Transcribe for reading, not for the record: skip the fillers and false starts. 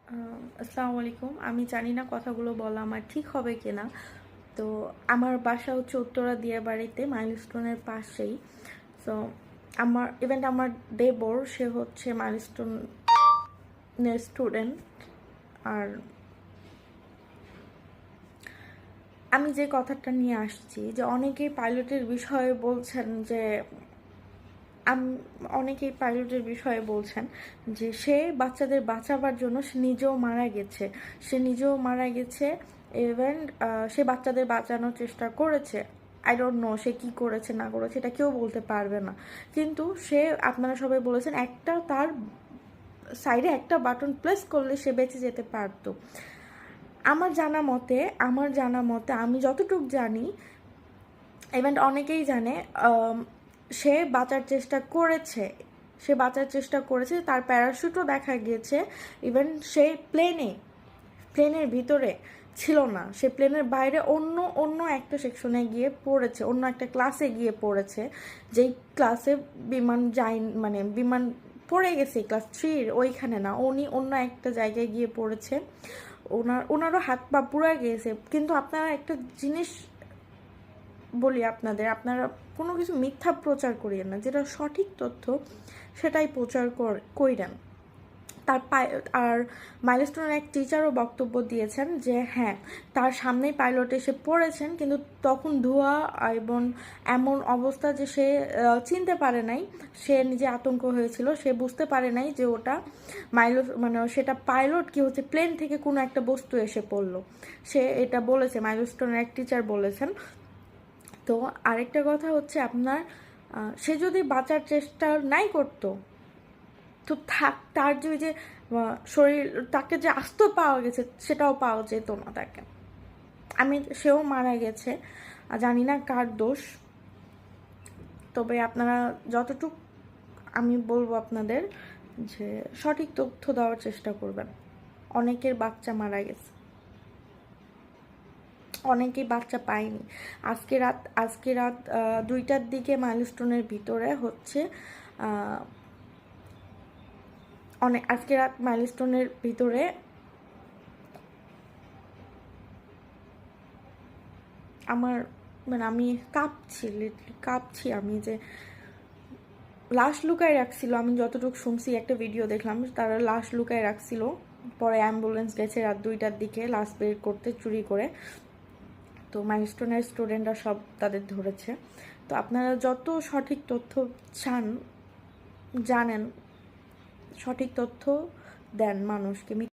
আসসালামু আলাইকুম। আমি জানি না কথাগুলো বলা আমার ঠিক হবে কিনা। তো আমার বাসা হচ্ছে উত্তরা দিয়াবাড়িতে, মাইলস্টোনের পাশেই। সো আমার দেবর, সে হচ্ছে মাইলস্টোনের স্টুডেন্ট। আর আমি যে কথাটা নিয়ে আসছি, যে অনেকেই পাইলটের বিষয়ে বলছেন যে অনেকেই পাইলটের বিষয়ে বলছেন যে সে বাচ্চাদের বাঁচাবার জন্য সে নিজেও মারা গেছে। ইভেন সে বাচ্চাদের বাঁচানোর চেষ্টা করেছে। আই ডোন্ট নো সে কি করেছে না করেছে, এটা কেউ বলতে পারবে না। কিন্তু সে, আপনারা সবাই বলেছেন, একটা তার সাইডে একটা বাটন প্রেস করলে সে বেঁচে যেতে পারতো। আমার জানা মতে আমি যতটুকু জানি, ইভেন অনেকেই জানে, সে বাঁচার চেষ্টা করেছে। তার প্যারাশুটও দেখা গিয়েছে। ইভেন সে প্লেনের ভিতরে ছিল না, সে প্লেনের বাইরে অন্য অন্য একটা সেকশনে গিয়ে পড়েছে, অন্য একটা ক্লাসে গিয়ে পড়েছে। যেই ক্লাসে বিমান পড়ে গেছে, ক্লাস 3 ওইখানে না, উনি অন্য একটা জায়গায় গিয়ে পড়েছে। ওনারও হাত পা পুড়ে গিয়েছে। কিন্তু আপনারা একটা জিনিস বলি আপনারা কোনো কিছু মিথ্যা প্রচার করিয়েন না, যেটা সঠিক তথ্য সেটাই প্রচার কইরেন। আর মাইলস্টোনের এক টিচারও বক্তব্য দিয়েছেন যে হ্যাঁ, তার সামনেই পাইলট এসে পড়েছেন, কিন্তু তখন ধোঁয়া এবং এমন অবস্থা যে সে চিনতে পারে নাই। সে নিজে আতঙ্ক হয়েছিল, সে বুঝতে পারে নাই যে ওটা সেটা পাইলট কি হচ্ছে, প্লেন থেকে কোনো একটা বস্তু এসে পড়লো। সে এটা বলেছে, মাইলস্টোনের এক টিচার বলেছেন। তো আরেকটা কথা হচ্ছে সে যদি বাঁচার চেষ্টা নাই করতো, তো তার যে শরীর, তাকে যে আস্ত পাওয়া গেছে সেটাও পাওয়া যেত না তাকে। সেও মারা গেছে, জানি না কার দোষ। তবে আপনারা যতটুক, আমি বলবো আপনাদের যে সঠিক তথ্য দেওয়ার চেষ্টা করবেন। অনেকের বাচ্চা মারা গেছে, অনেকেই বাচ্চা পায়নি। আজকে রাত 2টার দিকে মাইলস্টোনের ভিতরে হচ্ছে আজকে রাত মাইলস্টোনের ভিতরে আমি কাঁপছি। আমি যে লাশ লুকায় রাখছিল, আমি যতটুকু শুনছি, একটা ভিডিও দেখলাম, তারা লাশ লুকায় রাখছিল। পরে অ্যাম্বুলেন্স গেছে রাত 2টার দিকে লাশ বের করতে, চুরি করে। তো মাইলস্টোনের স্টুডেন্টরা সব তাদের ধরেছে। তো আপনারা যত সঠিক তথ্য জানেন, সঠিক তথ্য দেন মানুষকে।